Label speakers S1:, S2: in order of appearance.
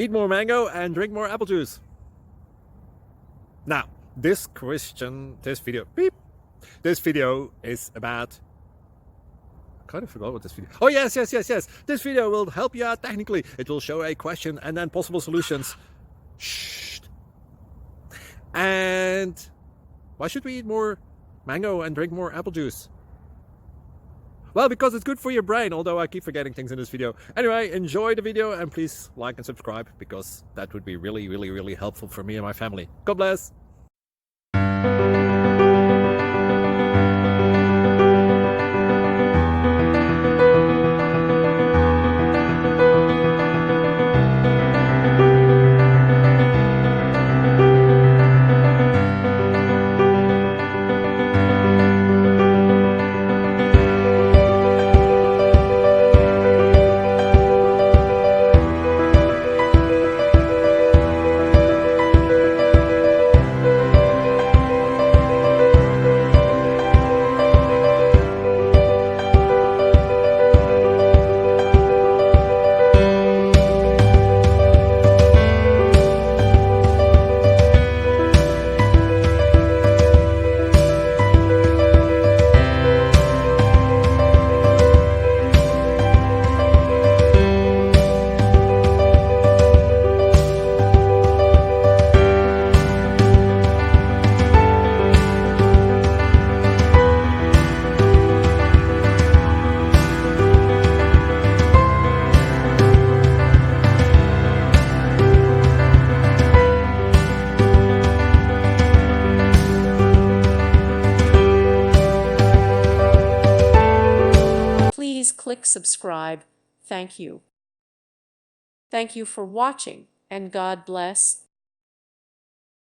S1: Eat more mango and drink more apple juice. Now, this video is about... I kind of forgot what this video... Oh, yes. This video will help you out technically. It will show a question and then possible solutions. Shh. And why should we eat more mango and drink more apple juice? Well, because it's good for your brain, although I keep forgetting things in this video. Anyway, enjoy the video and please like and subscribe, because that would be really helpful for me and my family. God bless!
S2: Please click subscribe. Thank you. Thank you for watching, and God bless.